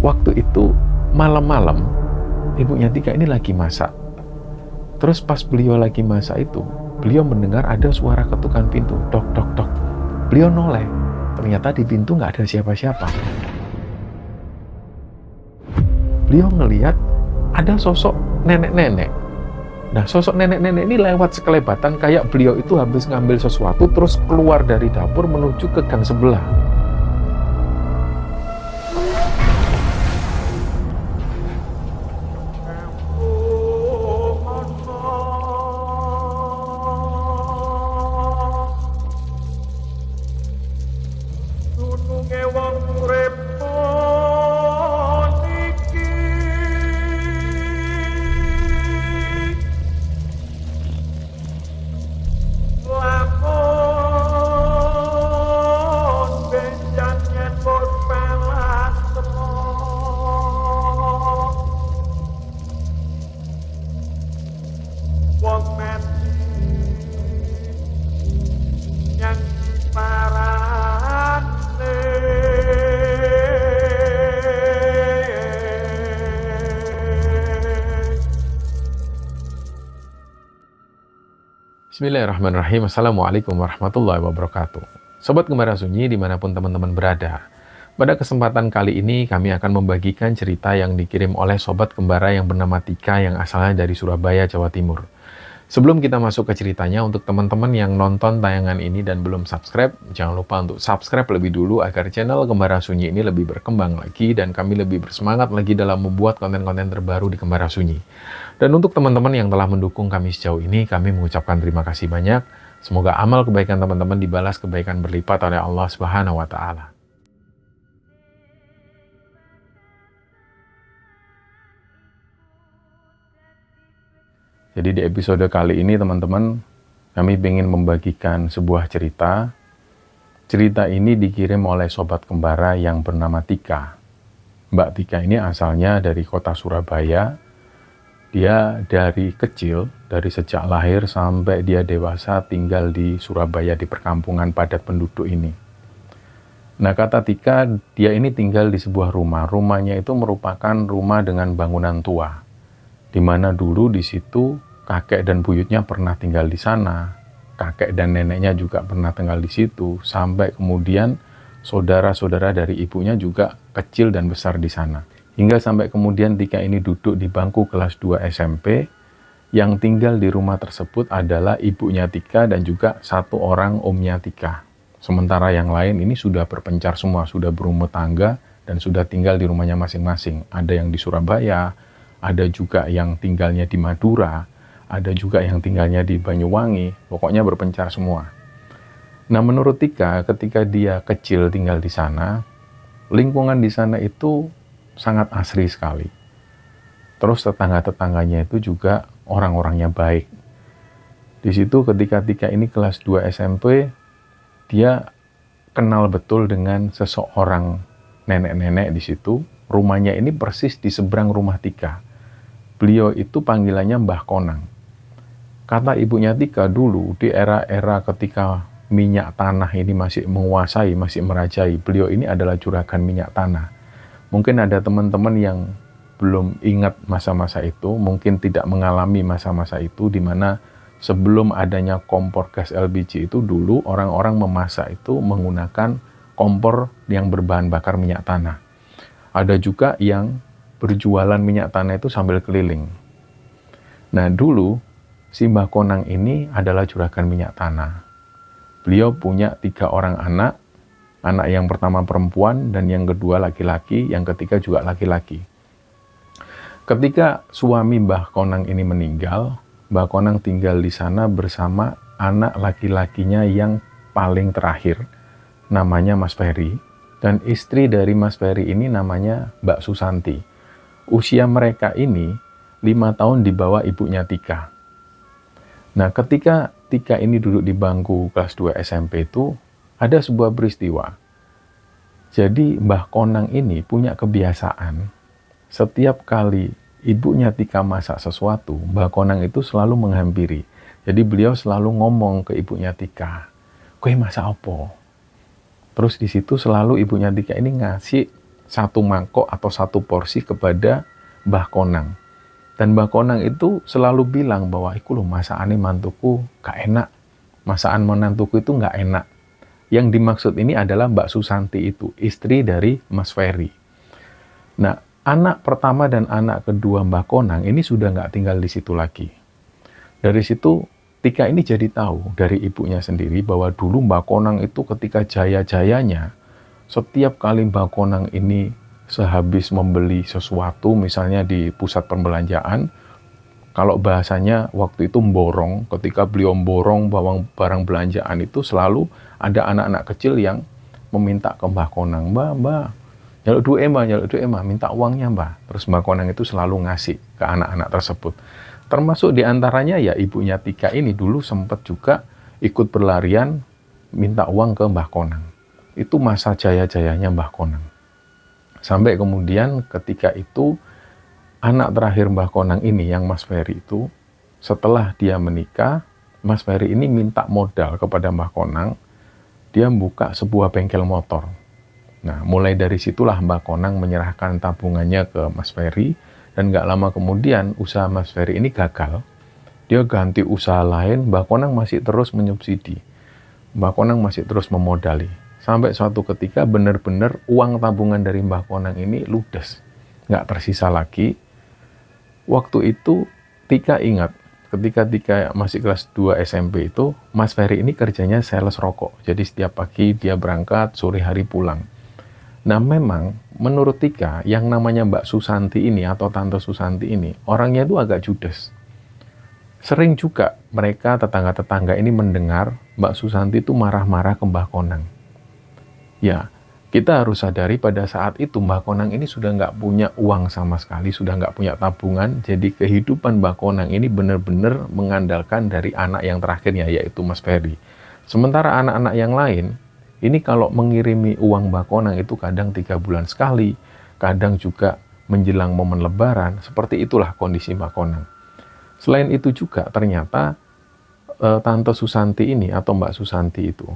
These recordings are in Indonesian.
Waktu itu malam-malam ibunya Tika ini lagi masak. Terus pas beliau lagi masak itu, beliau mendengar ada suara ketukan pintu, dok dok dok. Beliau noleh, ternyata di pintu nggak ada siapa-siapa. Beliau ngelihat ada sosok nenek-nenek. Nah, sosok nenek-nenek ini lewat sekelebatan kayak beliau itu habis ngambil sesuatu terus keluar dari dapur menuju ke gang sebelah. Bismillahirrahmanirrahim. Assalamualaikum warahmatullahi wabarakatuh. Sobat Gembara Sunyi dimanapun teman-teman berada. Pada kesempatan kali ini kami akan membagikan cerita yang dikirim oleh Sobat Gembara yang bernama Tika yang asalnya dari Surabaya, Jawa Timur. Sebelum kita masuk ke ceritanya, untuk teman-teman yang nonton tayangan ini dan belum subscribe, jangan lupa untuk subscribe lebih dulu agar channel Gembara Sunyi ini lebih berkembang lagi dan kami lebih bersemangat lagi dalam membuat konten-konten terbaru di Gembara Sunyi. Dan untuk teman-teman yang telah mendukung kami sejauh ini, kami mengucapkan terima kasih banyak. Semoga amal kebaikan teman-teman dibalas kebaikan berlipat oleh Allah Subhanahu wa Ta'ala. Jadi di episode kali ini teman-teman, kami ingin membagikan sebuah cerita. Cerita ini dikirim oleh Sobat Gembara yang bernama Tika. Mbak Tika ini asalnya dari kota Surabaya. Dia dari kecil, dari sejak lahir sampai dia dewasa tinggal di Surabaya di perkampungan padat penduduk ini. Nah, kata Tika, dia ini tinggal di sebuah rumah. Rumahnya itu merupakan rumah dengan bangunan tua, di mana dulu di situ kakek dan buyutnya pernah tinggal di sana. Kakek dan neneknya juga pernah tinggal di situ, sampai kemudian saudara-saudara dari ibunya juga kecil dan besar di sana. Hingga sampai kemudian Tika ini duduk di bangku kelas 2 SMP, yang tinggal di rumah tersebut adalah ibunya Tika dan juga satu orang omnya Tika. Sementara yang lain ini sudah berpencar semua, sudah berumah tangga dan sudah tinggal di rumahnya masing-masing. Ada yang di Surabaya, ada juga yang tinggalnya di Madura, ada juga yang tinggalnya di Banyuwangi, pokoknya berpencar semua. Nah, menurut Tika, ketika dia kecil tinggal di sana, lingkungan di sana itu sangat asri sekali. Terus tetangga-tetangganya itu juga orang-orangnya baik. Di situ ketika Tika ini kelas 2 SMP, dia kenal betul dengan seseorang nenek-nenek di situ. Rumahnya ini persis di seberang rumah Tika. Beliau itu panggilannya Mbah Konang. Kata ibunya Tika dulu, di era-era ketika minyak tanah ini masih menguasai, masih merajai, beliau ini adalah juragan minyak tanah. Mungkin ada teman-teman yang belum ingat masa-masa itu, mungkin tidak mengalami masa-masa itu, di mana sebelum adanya kompor gas LPG itu dulu orang-orang memasak itu menggunakan kompor yang berbahan bakar minyak tanah. Ada juga yang berjualan minyak tanah itu sambil keliling. Nah, dulu si Mbah Konang ini adalah juragan minyak tanah. Beliau punya 3 orang anak. Anak yang pertama perempuan dan yang kedua laki-laki, yang ketiga juga laki-laki. Ketika suami Mbah Konang ini meninggal, Mbah Konang tinggal di sana bersama anak laki-lakinya yang paling terakhir, namanya Mas Ferry, dan istri dari Mas Ferry ini namanya Mbak Susanti. Usia mereka ini 5 tahun di bawah ibunya Tika. Nah, ketika Tika ini duduk di bangku kelas 2 SMP itu, ada sebuah peristiwa. Jadi Mbah Konang ini punya kebiasaan, setiap kali ibunya Tika masak sesuatu, Mbah Konang itu selalu menghampiri. Jadi beliau selalu ngomong ke ibunya Tika, "Kowe masak apa?" Terus di situ selalu ibunya Tika ini ngasih satu mangkok atau satu porsi kepada Mbah Konang. Dan Mbah Konang itu selalu bilang bahwa iku loh masakannya mantuku gak enak. Masakan menantuku itu gak enak. Yang dimaksud ini adalah Mbak Susanti itu, istri dari Mas Ferry. Nah, anak pertama dan anak kedua Mbah Konang ini sudah nggak tinggal di situ lagi. Dari situ, Tika ini jadi tahu dari ibunya sendiri bahwa dulu Mbah Konang itu ketika jaya-jayanya, setiap kali Mbah Konang ini sehabis membeli sesuatu, misalnya di pusat perbelanjaan, kalau bahasanya waktu itu borong, ketika beliau borong barang belanjaan itu selalu ada anak-anak kecil yang meminta ke Mbah Konang, Mbah, jaluk duit Mbah, minta uangnya Mbah. Terus Mbah Konang itu selalu ngasih ke anak-anak tersebut. Termasuk diantaranya ya ibunya Tika ini dulu sempat juga ikut berlarian minta uang ke Mbah Konang. Itu masa jaya-jayanya Mbah Konang. Sampai kemudian ketika itu anak terakhir Mbah Konang ini yang Mas Ferry itu, setelah dia menikah, Mas Ferry ini minta modal kepada Mbah Konang, dia buka sebuah bengkel motor. Nah, mulai dari situlah Mbah Konang menyerahkan tabungannya ke Mas Ferry, dan gak lama kemudian usaha Mas Ferry ini gagal. Dia ganti usaha lain, Mbah Konang masih terus menyubsidi. Mbah Konang masih terus memodali. Sampai suatu ketika benar-benar uang tabungan dari Mbah Konang ini ludes. Gak tersisa lagi. Waktu itu Tika ingat, ketika Tika masih kelas 2 SMP itu, Mas Ferry ini kerjanya sales rokok. Jadi setiap pagi dia berangkat, sore hari pulang. Nah memang menurut Tika yang namanya Mbak Susanti ini atau Tante Susanti ini orangnya itu agak judes. Sering juga mereka tetangga-tetangga ini mendengar Mbak Susanti itu marah-marah ke Mbah Konang. Ya kita harus sadari pada saat itu Mbah Konang ini sudah nggak punya uang sama sekali, sudah nggak punya tabungan. Jadi kehidupan Mbah Konang ini benar-benar mengandalkan dari anak yang terakhirnya yaitu Mas Ferry. Sementara anak-anak yang lain ini kalau mengirimi uang Mbah Konang itu kadang 3 bulan sekali, kadang juga menjelang momen lebaran, seperti itulah kondisi Mbah Konang. Selain itu juga ternyata Tante Susanti ini atau Mbak Susanti itu,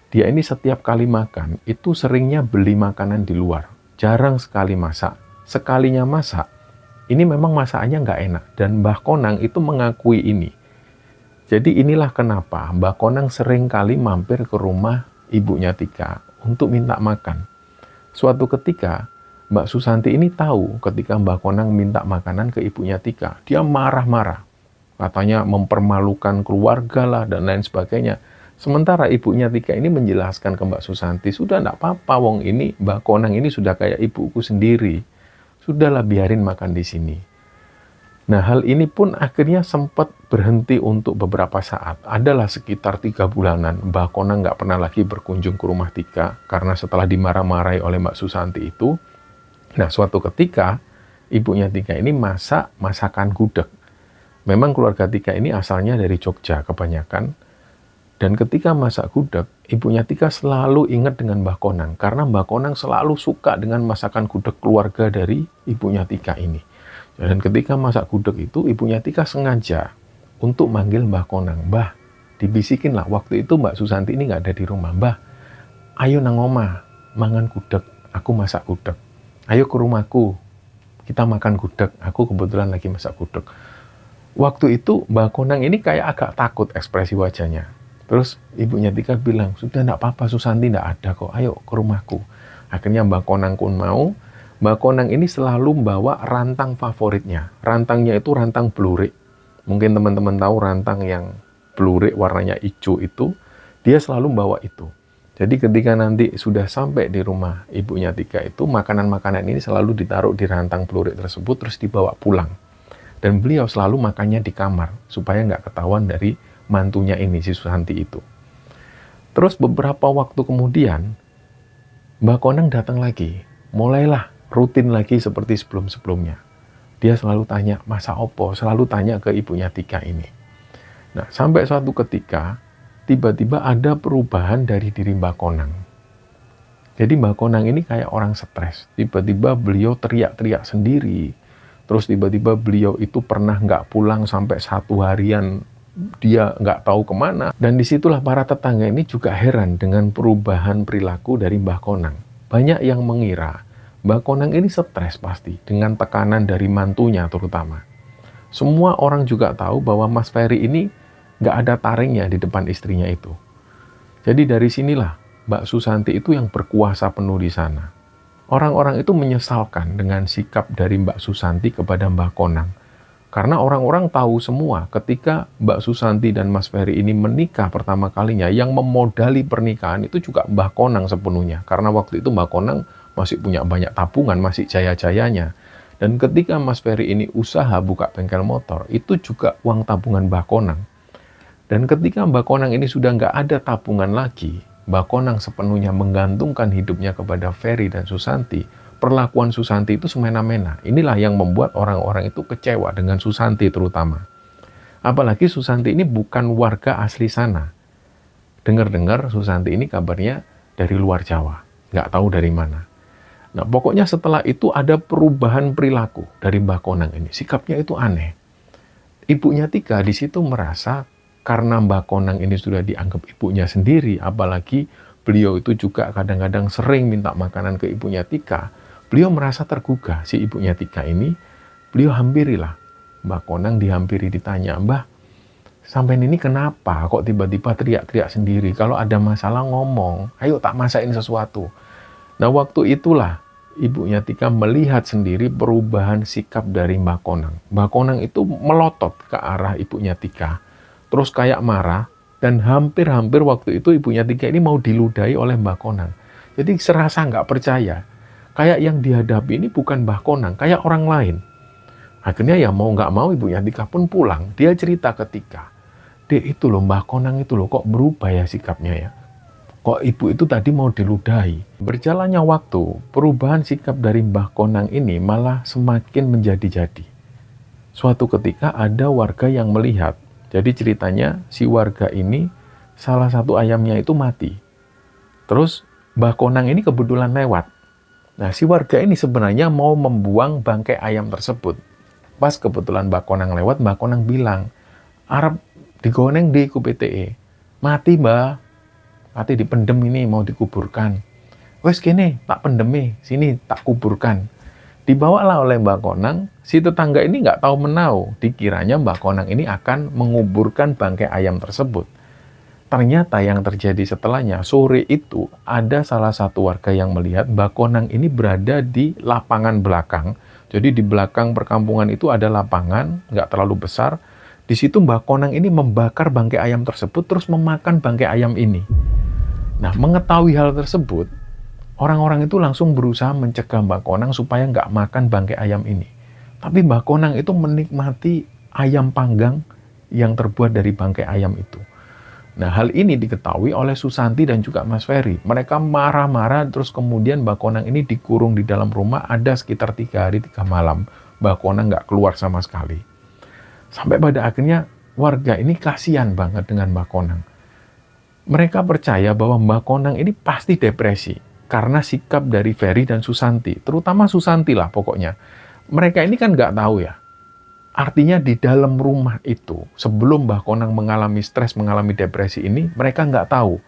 dia ini setiap kali makan itu seringnya beli makanan di luar, jarang sekali masak. Sekalinya masak, ini memang masakannya nggak enak dan Mbah Konang itu mengakui ini. Jadi inilah kenapa Mbah Konang sering kali mampir ke rumah ibunya Tika untuk minta makan. Suatu ketika, Mbak Susanti ini tahu ketika Mbah Konang minta makanan ke ibunya Tika. Dia marah-marah. Katanya mempermalukan keluarga lah dan lain sebagainya. Sementara ibunya Tika ini menjelaskan ke Mbak Susanti, sudah enggak apa-apa wong ini, Mbah Konang ini sudah kayak ibuku sendiri. Sudahlah biarin makan di sini. Nah, hal ini pun akhirnya sempat berhenti untuk beberapa saat. Adalah sekitar 3 bulanan, Mbah Konang nggak pernah lagi berkunjung ke rumah Tika, karena setelah dimarah-marahi oleh Mbak Susanti itu, nah suatu ketika, ibunya Tika ini masak masakan gudeg. Memang keluarga Tika ini asalnya dari Jogja kebanyakan, dan ketika masak gudeg, ibunya Tika selalu ingat dengan Mbah Konang, karena Mbah Konang selalu suka dengan masakan gudeg keluarga dari ibunya Tika ini. Dan ketika masak gudeg itu, ibunya Tika sengaja untuk manggil Mbah Konang. Mbah, dibisikin lah. Waktu itu Mbak Susanti ini nggak ada di rumah. Mbah, ayo nang omah, mangan gudeg. Aku masak gudeg. Ayo ke rumahku, kita makan gudeg. Aku kebetulan lagi masak gudeg. Waktu itu Mbah Konang ini kayak agak takut ekspresi wajahnya. Terus ibunya Tika bilang, sudah nggak apa-apa, Susanti nggak ada kok. Ayo ke rumahku. Akhirnya Mbah Konang pun mau. Mbah Konang ini selalu membawa rantang favoritnya. Rantangnya itu rantang blurik. Mungkin teman-teman tahu rantang yang blurik warnanya hijau itu, dia selalu membawa itu. Jadi ketika nanti sudah sampai di rumah ibunya Tika itu, makanan-makanan ini selalu ditaruh di rantang blurik tersebut, terus dibawa pulang. Dan beliau selalu makannya di kamar, supaya nggak ketahuan dari mantunya ini, si Susanti itu. Terus beberapa waktu kemudian, Mbah Konang datang lagi. Mulailah rutin lagi seperti sebelum-sebelumnya. Dia selalu tanya, masa opo? Selalu tanya ke ibunya Tika ini. Nah, sampai suatu ketika, tiba-tiba ada perubahan dari diri Mbah Konang. Jadi Mbah Konang ini kayak orang stres. Tiba-tiba beliau teriak-teriak sendiri. Terus tiba-tiba beliau itu pernah nggak pulang sampai 1 harian. Dia nggak tahu kemana. Dan disitulah para tetangga ini juga heran dengan perubahan perilaku dari Mbah Konang. Banyak yang mengira Mbak Konang ini stres pasti dengan tekanan dari mantunya terutama. Semua orang juga tahu bahwa Mas Ferry ini nggak ada taringnya di depan istrinya itu. Jadi dari sinilah Mbak Susanti itu yang berkuasa penuh di sana. Orang-orang itu menyesalkan dengan sikap dari Mbak Susanti kepada Mbak Konang. Karena orang-orang tahu semua ketika Mbak Susanti dan Mas Ferry ini menikah pertama kalinya, yang memodali pernikahan itu juga Mbak Konang sepenuhnya. Karena waktu itu Mbak Konang masih punya banyak tabungan, masih jaya-jayanya. Dan ketika Mas Ferry ini usaha buka bengkel motor, itu juga uang tabungan Mbak Konang. Dan ketika Mbak Konang ini sudah nggak ada tabungan lagi, Mbak Konang sepenuhnya menggantungkan hidupnya kepada Ferry dan Susanti. Perlakuan Susanti itu semena-mena. Inilah yang membuat orang-orang itu kecewa dengan Susanti terutama. Apalagi Susanti ini bukan warga asli sana. Dengar-dengar Susanti ini kabarnya dari luar Jawa. Nggak tahu dari mana. Nah, pokoknya setelah itu ada perubahan perilaku dari Mbak Konang ini. Sikapnya itu aneh. Ibunya Tika di situ merasa karena Mbak Konang ini sudah dianggap ibunya sendiri, apalagi beliau itu juga kadang-kadang sering minta makanan ke ibunya Tika, beliau merasa tergugah si ibunya Tika ini. Beliau hampirilah Mbak Konang, dihampiri, ditanya, "Mbah, sampean ini kenapa kok tiba-tiba teriak-teriak sendiri? Kalau ada masalah ngomong, ayo tak masakin sesuatu." Nah, waktu itulah ibunya Tika melihat sendiri perubahan sikap dari Mbak Konang. Mbak Konang itu melotot ke arah ibunya Tika, terus kayak marah, dan hampir-hampir waktu itu ibunya Tika ini mau diludahi oleh Mbak Konang. Jadi serasa nggak percaya, kayak yang dihadapi ini bukan Mbak Konang, kayak orang lain. Akhirnya ya mau nggak mau ibunya Tika pun pulang. Dia cerita ke Tika, "Dek, itu loh Mbak Konang itu loh, kok berubah ya sikapnya ya? Kok ibu itu tadi mau diludahi?" Berjalannya waktu, perubahan sikap dari Mbak Konang ini malah semakin menjadi-jadi. Suatu ketika ada warga yang melihat. Jadi ceritanya si warga ini salah satu ayamnya itu mati. Terus Mbak Konang ini kebetulan lewat. Nah, si warga ini sebenarnya mau membuang bangkai ayam tersebut. Pas kebetulan Mbak Konang lewat, Mbak Konang bilang, "Arep digoneng di ku PTE. Mati, Mbak. Mati dipendem ini mau dikuburkan." "Wes kene, tak pendemi, sini tak kuburkan." Dibawalah oleh Mbak Konang, si tetangga ini nggak tahu menau, dikiranya Mbak Konang ini akan menguburkan bangkai ayam tersebut. Ternyata yang terjadi setelahnya, sore itu ada salah satu warga yang melihat Mbak Konang ini berada di lapangan belakang. Jadi di belakang perkampungan itu ada lapangan, nggak terlalu besar. Di situ Mbak Konang ini membakar bangkai ayam tersebut, terus memakan bangkai ayam ini. Nah, mengetahui hal tersebut, orang-orang itu langsung berusaha mencegah Mbak Konang supaya nggak makan bangkai ayam ini. Tapi Mbak Konang itu menikmati ayam panggang yang terbuat dari bangkai ayam itu. Nah, hal ini diketahui oleh Susanti dan juga Mas Ferry. Mereka marah-marah, terus kemudian Mbak Konang ini dikurung di dalam rumah ada sekitar 3 hari 3 malam. Mbak Konang nggak keluar sama sekali. Sampai pada akhirnya warga ini kasihan banget dengan Mbak Konang. Mereka percaya bahwa Mbak Konang ini pasti depresi karena sikap dari Ferry dan Susanti, terutama Susanti lah pokoknya. Mereka ini kan nggak tahu ya. Artinya di dalam rumah itu, sebelum Mbak Konang mengalami stres, mengalami depresi ini, mereka nggak tahu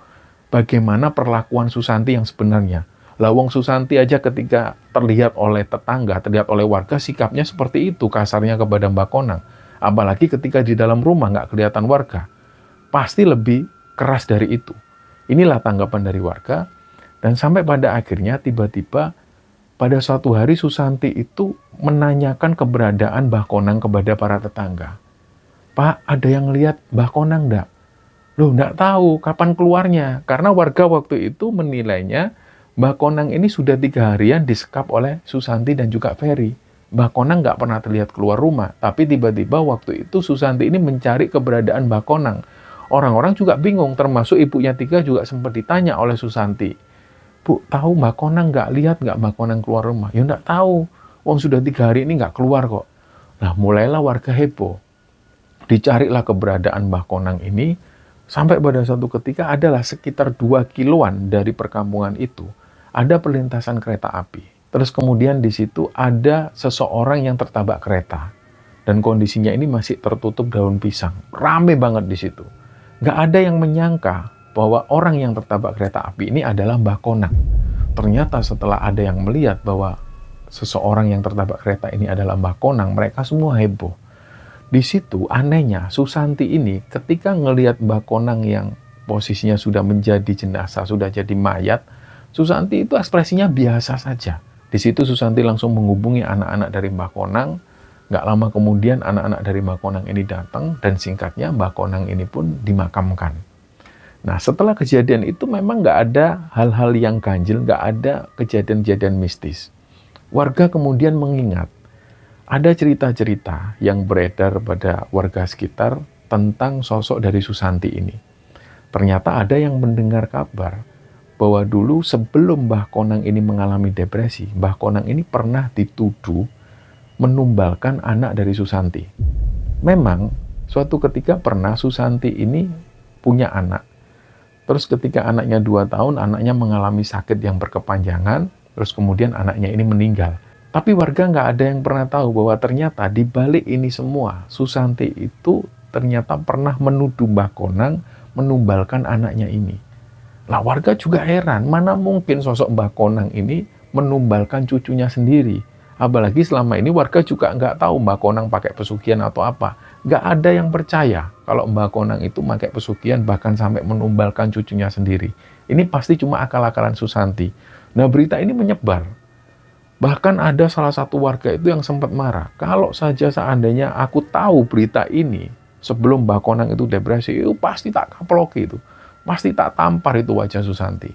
bagaimana perlakuan Susanti yang sebenarnya. Lawang Susanti aja ketika terlihat oleh tetangga, terlihat oleh warga, sikapnya seperti itu kasarnya kepada Mbak Konang. Apalagi ketika di dalam rumah nggak kelihatan warga. Pasti lebih keras dari itu. Inilah tanggapan dari warga. Dan sampai pada akhirnya tiba-tiba pada suatu hari Susanti itu menanyakan keberadaan Mbah Konang kepada para tetangga. "Pak, ada yang lihat Mbah Konang enggak?" "Loh, enggak tahu kapan keluarnya." Karena warga waktu itu menilainya Mbah Konang ini sudah 3 harian disekap oleh Susanti dan juga Ferry. Mbah Konang nggak pernah terlihat keluar rumah. Tapi tiba-tiba waktu itu Susanti ini mencari keberadaan Mbah Konang. Orang-orang juga bingung, termasuk ibunya Tika juga sempat ditanya oleh Susanti. "Bu, tahu Mbak Konang nggak, lihat nggak Mbak Konang keluar rumah?" "Ya nggak tahu, wong sudah 3 hari ini nggak keluar kok." Nah, mulailah warga heboh. Dicarilah keberadaan Mbak Konang ini, sampai pada suatu ketika adalah sekitar 2 kiloan dari perkampungan itu, ada perlintasan kereta api. Terus kemudian di situ ada seseorang yang tertabak kereta. Dan kondisinya ini masih tertutup daun pisang. Rame banget di situ. Nggak ada yang menyangka bahwa orang yang tertabak kereta api ini adalah Mbak Konang. Ternyata setelah ada yang melihat bahwa seseorang yang tertabrak kereta ini adalah Mbah Konang, mereka semua heboh. Di situ anehnya Susanti ini ketika ngelihat Mbah Konang yang posisinya sudah menjadi jenazah, sudah jadi mayat, Susanti itu ekspresinya biasa saja. Di situ Susanti langsung menghubungi anak-anak dari Mbah Konang. Nggak lama kemudian anak-anak dari Mbah Konang ini datang dan singkatnya Mbah Konang ini pun dimakamkan. Nah, setelah kejadian itu memang nggak ada hal-hal yang ganjil, nggak ada kejadian-kejadian mistis. Warga kemudian mengingat ada cerita-cerita yang beredar pada warga sekitar tentang sosok dari Susanti ini. Ternyata ada yang mendengar kabar bahwa dulu sebelum Mbah Konang ini mengalami depresi, Mbah Konang ini pernah dituduh menumbalkan anak dari Susanti. Memang suatu ketika pernah Susanti ini punya anak. Terus ketika anaknya 2 tahun, anaknya mengalami sakit yang berkepanjangan, terus kemudian anaknya ini meninggal. Tapi warga nggak ada yang pernah tahu bahwa ternyata di balik ini semua, Susanti itu ternyata pernah menuduh Mbah Konang menumbalkan anaknya ini. Lah warga juga heran, mana mungkin sosok Mbah Konang ini menumbalkan cucunya sendiri. Apalagi selama ini warga juga nggak tahu Mbah Konang pakai pesugihan atau apa. Nggak ada yang percaya kalau Mbah Konang itu pakai pesugihan bahkan sampai menumbalkan cucunya sendiri. Ini pasti cuma akal-akalan Susanti. Nah berita ini menyebar. Bahkan ada salah satu warga itu yang sempat marah. Kalau saja seandainya aku tahu berita ini sebelum Mbah Konang itu depresi, itu pasti tak kaploki itu. Pasti tak tampar itu wajah Susanti.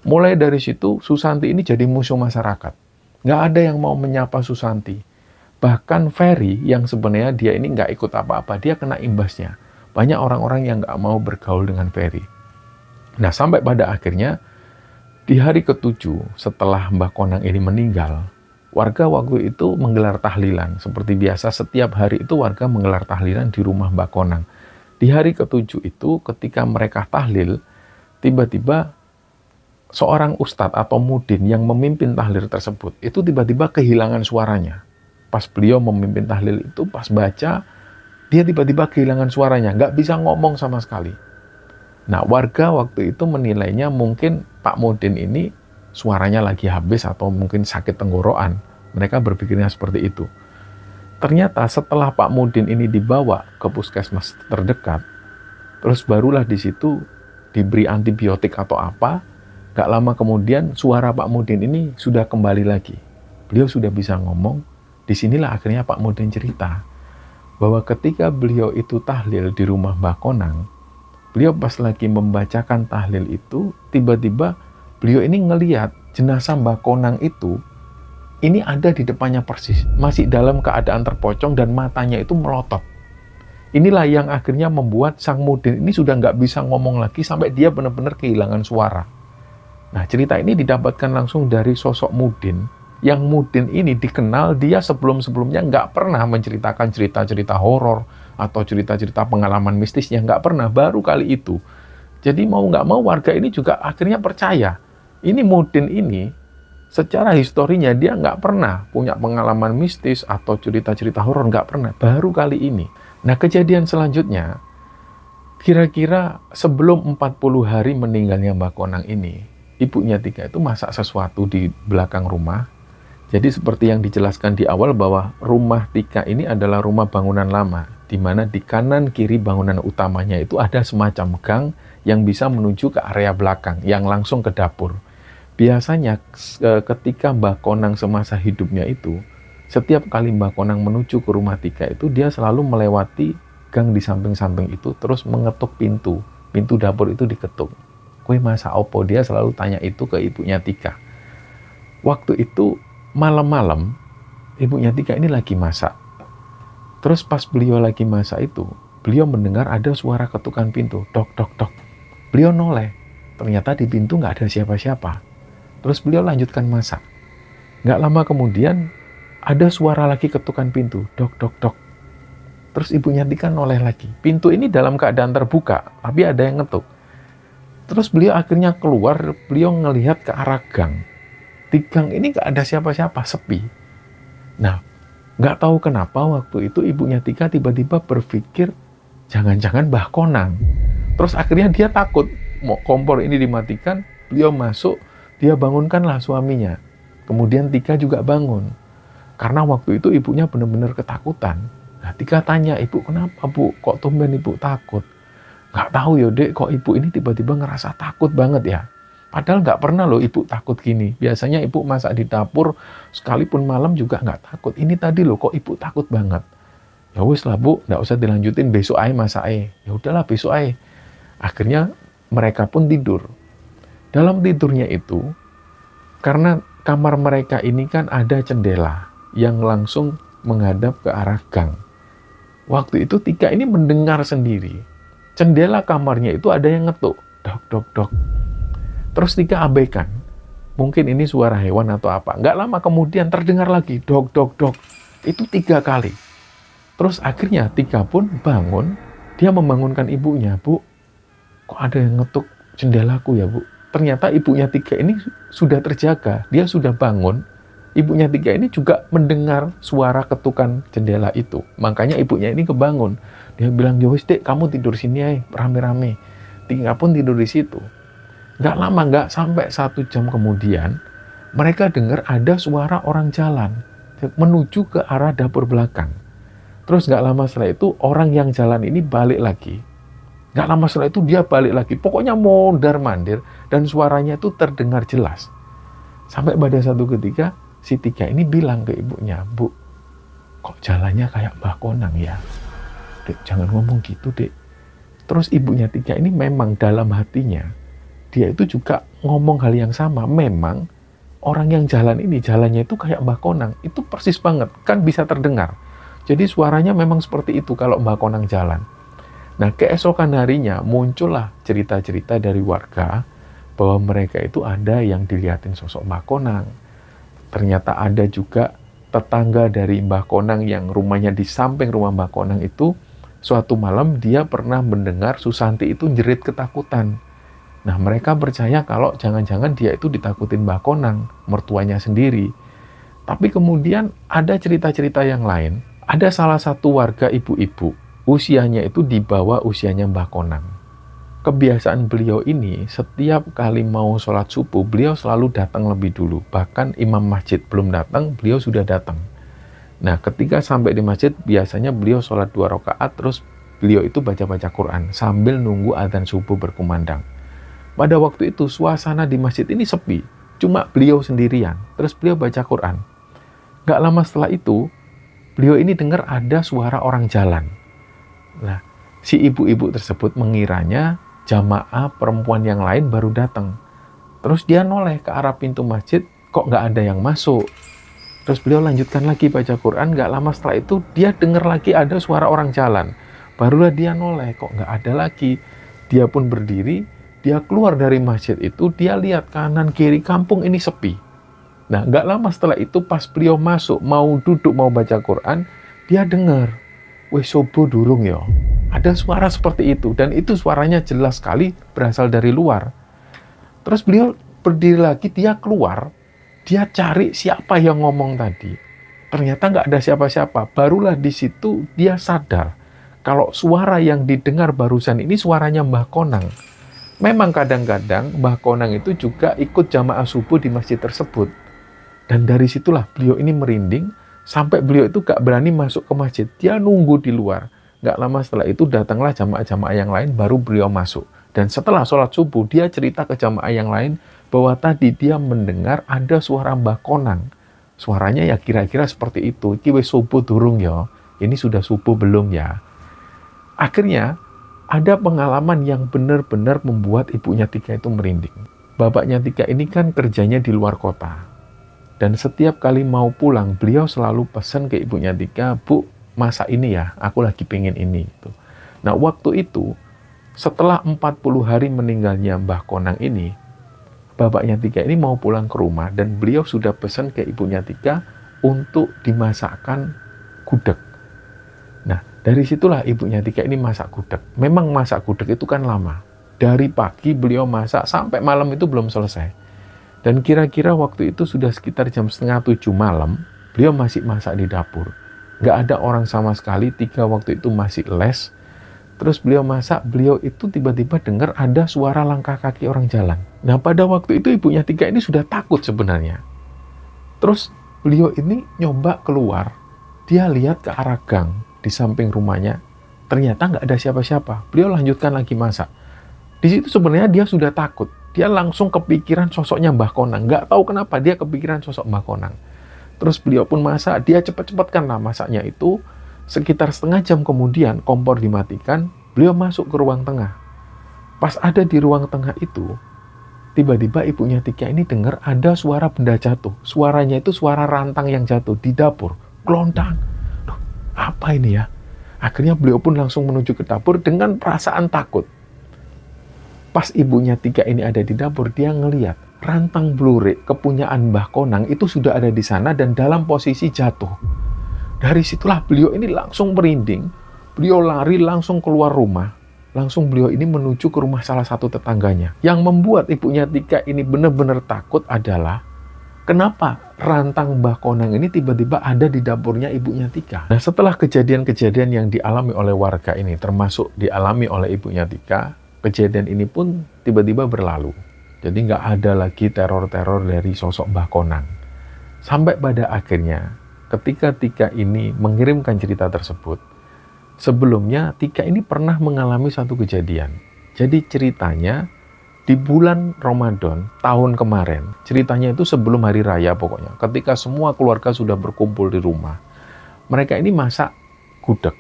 Mulai dari situ Susanti ini jadi musuh masyarakat. Nggak ada yang mau menyapa Susanti. Bahkan Ferry yang sebenarnya dia ini nggak ikut apa-apa, dia kena imbasnya. Banyak orang-orang yang nggak mau bergaul dengan Ferry. Nah sampai pada akhirnya di hari ke-7 setelah Mbah Konang ini meninggal, warga waktu itu menggelar tahlilan. Seperti biasa setiap hari itu warga menggelar tahlilan di rumah Mbah Konang. Di hari ke-7 itu ketika mereka tahlil, tiba-tiba seorang ustadz atau mudin yang memimpin tahlil tersebut itu tiba-tiba kehilangan suaranya. Pas beliau memimpin tahlil itu, pas baca, dia tiba-tiba kehilangan suaranya, nggak bisa ngomong sama sekali. Nah, warga waktu itu menilainya mungkin Pak Mudin ini suaranya lagi habis atau mungkin sakit tenggorokan. Mereka berpikirnya seperti itu. Ternyata setelah Pak Mudin ini dibawa ke puskesmas terdekat, terus barulah di situ diberi antibiotik atau apa. Gak lama kemudian suara Pak Mudin ini sudah kembali lagi. Beliau sudah bisa ngomong. Disinilah akhirnya Pak Mudin cerita bahwa ketika beliau itu tahlil di rumah Mbah Konang, beliau pas lagi membacakan tahlil itu, tiba-tiba beliau ini ngelihat jenazah Mbah Konang itu, ini ada di depannya persis. Masih dalam keadaan terpocong dan matanya itu melotot. Inilah yang akhirnya membuat Sang Mudin ini sudah nggak bisa ngomong lagi sampai dia benar-benar kehilangan suara. Nah, cerita ini didapatkan langsung dari sosok Mudin, yang Mudin ini dikenal dia sebelum-sebelumnya nggak pernah menceritakan cerita-cerita horor atau cerita-cerita pengalaman mistisnya, nggak pernah, baru kali itu. Jadi mau nggak mau warga ini juga akhirnya percaya. Ini Mudin ini, secara historinya dia nggak pernah punya pengalaman mistis atau cerita-cerita horor, nggak pernah, baru kali ini. Nah, kejadian selanjutnya, kira-kira sebelum 40 hari meninggalnya Mbah Konang ini, ibunya Tika itu masak sesuatu di belakang rumah. Jadi seperti yang dijelaskan di awal bahwa rumah Tika ini adalah rumah bangunan lama, di mana di kanan kiri bangunan utamanya itu ada semacam gang yang bisa menuju ke area belakang, yang langsung ke dapur. Biasanya ketika Mbah Konang semasa hidupnya itu, setiap kali Mbah Konang menuju ke rumah Tika itu, dia selalu melewati gang di samping-samping itu, terus mengetuk pintu. Pintu dapur itu diketuk. Kue masak opo, dia selalu tanya itu ke ibunya Tika. Waktu itu malam-malam ibunya Tika ini lagi masak. Terus pas beliau lagi masak itu, beliau mendengar ada suara ketukan pintu, dok dok dok. Beliau noleh, ternyata di pintu nggak ada siapa-siapa. Terus beliau lanjutkan masak. Nggak lama kemudian ada suara lagi ketukan pintu, dok dok dok. Terus ibunya Tika noleh lagi. Pintu ini dalam keadaan terbuka, tapi ada yang ngetuk. Terus beliau akhirnya keluar, beliau ngelihat ke arah gang. Di gang ini nggak ada siapa-siapa, sepi. Nah, nggak tahu kenapa waktu itu ibunya Tika tiba-tiba berpikir, jangan-jangan Mbah Konang. Terus akhirnya dia takut, mau kompor ini dimatikan, beliau masuk, Dia bangunkanlah suaminya. Kemudian Tika juga bangun. Karena waktu itu ibunya benar-benar ketakutan. Nah, Tika tanya, ibu kenapa bu? Kok tumben ibu takut? Nggak tahu ya dek, kok ibu ini tiba-tiba ngerasa takut banget ya. Padahal nggak pernah loh ibu takut gini. Biasanya ibu masak di dapur, sekalipun malam juga nggak takut. Ini tadi loh kok ibu takut banget. Ya wis lah bu, nggak usah dilanjutin, besok aja masak aja. Ya udahlah besok aja. Akhirnya mereka pun tidur. Dalam tidurnya itu, karena kamar mereka ini kan ada jendela yang langsung menghadap ke arah gang. Waktu itu Tika ini mendengar sendiri. Jendela kamarnya itu ada yang ngetuk. Dok, dok, dok. Terus Tika abaikan. Mungkin ini suara hewan atau apa. Nggak lama kemudian terdengar lagi. Dok, dok, dok. Itu 3 kali. Terus akhirnya Tika pun bangun. Dia membangunkan ibunya. Bu, kok ada yang ngetuk jendelaku ya bu? Ternyata ibunya Tika ini sudah terjaga. Dia sudah bangun. Ibunya Tika ini juga mendengar suara ketukan jendela itu. Makanya ibunya ini kebangun. Dia bilang, "Yowis dek, kamu tidur sini aja, rame-rame." Tika pun tidur di situ. Nggak lama, nggak sampai 1 jam kemudian, mereka dengar ada suara orang jalan menuju ke arah dapur belakang. Terus nggak lama setelah itu, orang yang jalan ini balik lagi. Nggak lama setelah itu dia balik lagi. Pokoknya mondar-mandir dan suaranya itu terdengar jelas. Sampai pada satu ketika, si Tika ini bilang ke ibunya, "Bu, kok jalannya kayak Mbah Konang ya? Dek, jangan ngomong gitu, Dek." Terus ibunya Tika ini memang dalam hatinya, dia itu juga ngomong hal yang sama. Memang orang yang jalan ini, jalannya itu kayak Mbah Konang. Itu persis banget, kan bisa terdengar. Jadi suaranya memang seperti itu kalau Mbah Konang jalan. Nah, keesokan harinya muncullah cerita-cerita dari warga bahwa mereka itu ada yang dilihatin sosok Mbah Konang. Ternyata ada juga tetangga dari Mbah Konang yang rumahnya di samping rumah Mbah Konang itu, suatu malam dia pernah mendengar Susanti itu jerit ketakutan. Nah, mereka percaya kalau jangan-jangan dia itu ditakutin Mbah Konang, mertuanya sendiri. Tapi kemudian ada cerita-cerita yang lain. Ada salah satu warga ibu-ibu, usianya itu di bawah usianya Mbah Konang. Kebiasaan beliau ini, setiap kali mau sholat subuh, beliau selalu datang lebih dulu. Bahkan imam masjid belum datang, beliau sudah datang. Nah, ketika sampai di masjid, biasanya beliau sholat 2 rakaat, terus beliau itu baca-baca Quran, sambil nunggu adzan subuh berkumandang. Pada waktu itu, suasana di masjid ini sepi, cuma beliau sendirian, terus beliau baca Quran. Gak lama setelah itu, beliau ini dengar ada suara orang jalan. Nah, si ibu-ibu tersebut mengiranya jamaah perempuan yang lain baru datang. Terus dia noleh ke arah pintu masjid, kok gak ada yang masuk. Terus beliau lanjutkan lagi baca Quran, gak lama setelah itu dia dengar lagi ada suara orang jalan. Barulah dia noleh, kok gak ada lagi. Dia pun berdiri, dia keluar dari masjid itu, dia lihat kanan kiri kampung ini sepi. Nah, gak lama setelah itu pas beliau masuk, mau duduk, mau baca Quran, dia dengar, "Wes sobo durung ya." Ada suara seperti itu, dan itu suaranya jelas sekali berasal dari luar. Terus beliau berdiri lagi, dia keluar, dia cari siapa yang ngomong tadi. Ternyata nggak ada siapa-siapa. Barulah di situ dia sadar kalau suara yang didengar barusan ini suaranya Mbah Konang. Memang kadang-kadang Mbah Konang itu juga ikut jamaah subuh di masjid tersebut. Dan dari situlah beliau ini merinding, sampai beliau itu gak berani masuk ke masjid. Dia nunggu di luar. Gak lama setelah itu datanglah jamaah-jamaah yang lain, baru beliau masuk. Dan setelah sholat subuh, dia cerita ke jamaah yang lain bahwa tadi dia mendengar ada suara Mbah Konang. Suaranya ya kira-kira seperti itu. Iki wis subuh durung ya. Ini sudah subuh belum ya. Akhirnya ada pengalaman yang benar-benar membuat ibunya Tika itu merinding. Bapaknya Tika ini kan kerjanya di luar kota. Dan setiap kali mau pulang, beliau selalu pesan ke ibunya Tika, "Bu, masak ini ya, aku lagi pengen ini." Nah, waktu itu, setelah 40 hari meninggalnya Mbah Konang ini, bapaknya Tika ini mau pulang ke rumah dan beliau sudah pesan ke ibunya Tika untuk dimasakkan gudeg. Nah, dari situlah ibunya Tika ini masak gudeg. Memang masak gudeg itu kan lama. Dari pagi beliau masak sampai malam itu belum selesai. Dan kira-kira waktu itu sudah sekitar jam 6:30 malam, beliau masih masak di dapur. Nggak ada orang sama sekali, Tika waktu itu masih les. Terus beliau masak, beliau itu tiba-tiba dengar ada suara langkah kaki orang jalan. Nah, pada waktu itu ibunya Tika ini sudah takut sebenarnya. Terus beliau ini nyoba keluar, dia lihat ke arah gang di samping rumahnya, ternyata nggak ada siapa-siapa. Beliau lanjutkan lagi masak. Di situ sebenarnya dia sudah takut. Dia langsung kepikiran sosoknya Mbah Konang. Nggak tahu kenapa dia kepikiran sosok Mbah Konang. Terus beliau pun masak, dia cepat-cepatkanlah masaknya itu. Sekitar setengah jam kemudian kompor dimatikan, beliau masuk ke ruang tengah. Pas ada di ruang tengah itu, tiba-tiba ibunya Tika ini dengar ada suara benda jatuh. Suaranya itu suara rantang yang jatuh di dapur. Gelontang. Loh, apa ini ya? Akhirnya beliau pun langsung menuju ke dapur dengan perasaan takut. Pas ibunya Tika ini ada di dapur, dia ngeliat rantang blurik kepunyaan Mbah Konang itu sudah ada di sana dan dalam posisi jatuh. Dari situlah beliau ini langsung merinding. Beliau lari langsung keluar rumah. Langsung beliau ini menuju ke rumah salah satu tetangganya. Yang membuat ibunya Tika ini benar-benar takut adalah kenapa rantang Mbah Konang ini tiba-tiba ada di dapurnya ibunya Tika. Nah, setelah kejadian-kejadian yang dialami oleh warga ini, termasuk dialami oleh ibunya Tika, kejadian ini pun tiba-tiba berlalu. Jadi nggak ada lagi teror-teror dari sosok Mbah Konang. Sampai pada akhirnya, ketika Tika ini mengirimkan cerita tersebut, sebelumnya Tika ini pernah mengalami satu kejadian. Jadi ceritanya di bulan Ramadan tahun kemarin, ceritanya itu sebelum hari raya pokoknya, ketika semua keluarga sudah berkumpul di rumah, mereka ini masak gudeg.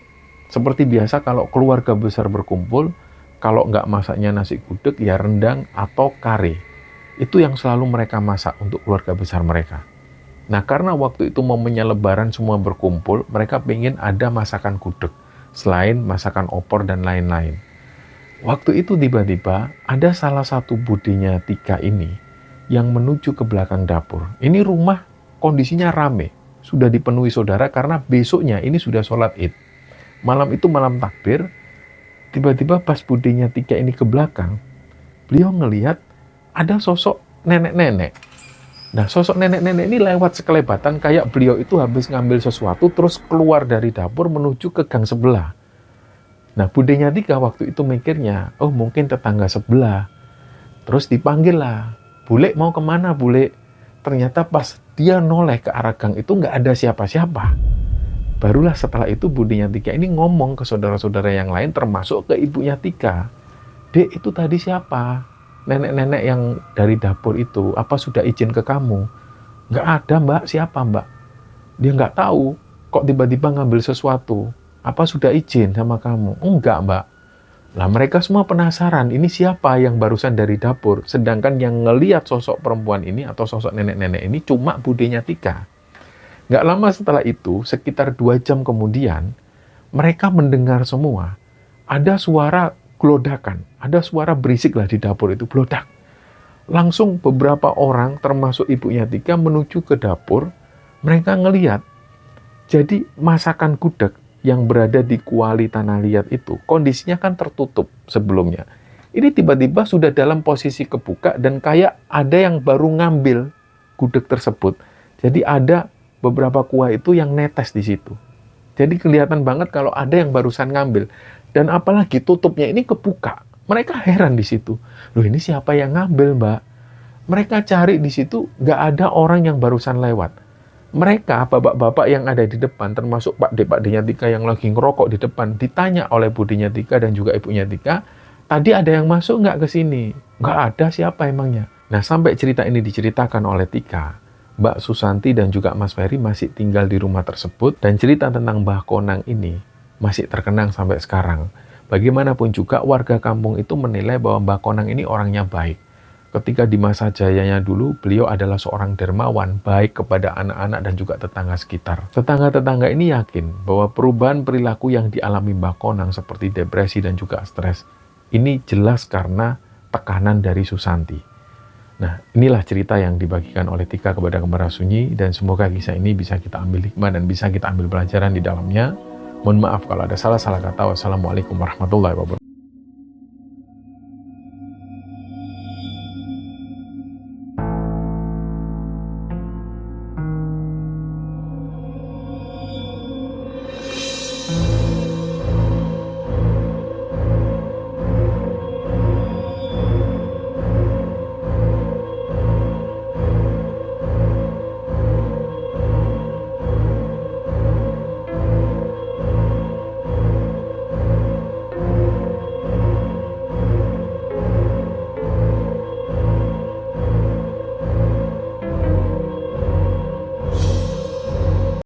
Seperti biasa kalau keluarga besar berkumpul, kalau nggak masaknya nasi gudeg, ya rendang atau kare. Itu yang selalu mereka masak untuk keluarga besar mereka. Nah, karena waktu itu momennya lebaran semua berkumpul, mereka pengen ada masakan gudeg, selain masakan opor dan lain-lain. Waktu itu tiba-tiba ada salah satu budinya Tika ini yang menuju ke belakang dapur. Ini rumah kondisinya rame, sudah dipenuhi saudara karena besoknya ini sudah sholat Id. Malam itu malam takbir, tiba-tiba pas budinya Tika ini ke belakang, beliau ngelihat ada sosok nenek-nenek. Nah, sosok nenek-nenek ini lewat sekelebatan kayak beliau itu habis ngambil sesuatu terus keluar dari dapur menuju ke gang sebelah. Nah, budenya Tika waktu itu mikirnya, oh mungkin tetangga sebelah. Terus dipanggil lah, "Bule mau kemana, Bule?" Ternyata pas dia noleh ke arah gang itu nggak ada siapa-siapa. Barulah setelah itu budenya Tika ini ngomong ke saudara-saudara yang lain termasuk ke ibunya Tika. "Dek, itu tadi siapa? Nenek-nenek yang dari dapur itu, apa sudah izin ke kamu?" "Nggak ada, Mbak." "Siapa, Mbak?" "Dia nggak tahu, kok tiba-tiba ngambil sesuatu. Apa sudah izin sama kamu?" "Enggak, Mbak." Lah mereka semua penasaran, ini siapa yang barusan dari dapur, sedangkan yang ngelihat sosok perempuan ini atau sosok nenek-nenek ini cuma budenya Tika. Nggak lama setelah itu, sekitar 2 jam kemudian, mereka mendengar semua ada suara gelodakan, ada suara berisik lah di dapur itu, blodak. Langsung beberapa orang, termasuk ibunya Tika, menuju ke dapur. Mereka ngelihat, jadi masakan gudeg yang berada di kuali tanah liat itu, kondisinya kan tertutup sebelumnya. Ini tiba-tiba sudah dalam posisi kebuka dan kayak ada yang baru ngambil gudeg tersebut. Jadi ada beberapa kuah itu yang netes di situ. Jadi kelihatan banget kalau ada yang barusan ngambil. Dan apalagi tutupnya ini kebuka. Mereka heran di situ. Loh, ini siapa yang ngambil, Mbak? Mereka cari di situ, nggak ada orang yang barusan lewat. Mereka, bapak-bapak yang ada di depan, termasuk Pak D-nya Tika yang lagi ngerokok di depan, ditanya oleh budinya Tika dan juga ibunya Tika, "Tadi ada yang masuk nggak ke sini?" "Nggak ada, siapa emangnya?" Nah, sampai cerita ini diceritakan oleh Tika, Mbak Susanti dan juga Mas Ferry masih tinggal di rumah tersebut, dan cerita tentang Mbah Konang ini masih terkenang sampai sekarang. Bagaimanapun juga warga kampung itu menilai bahwa Mbah Konang ini orangnya baik. Ketika di masa jayanya dulu, beliau adalah seorang dermawan, baik kepada anak-anak dan juga tetangga sekitar. Tetangga-tetangga ini yakin bahwa perubahan perilaku yang dialami Mbah Konang seperti depresi dan juga stres, ini jelas karena tekanan dari Susanti. Nah, inilah cerita yang dibagikan oleh Tika kepada Kembar Sunyi, dan semoga kisah ini bisa kita ambil hikmah dan bisa kita ambil pelajaran di dalamnya. Mohon maaf kalau ada salah-salah kata. Wassalamualaikum warahmatullahi wabarakatuh.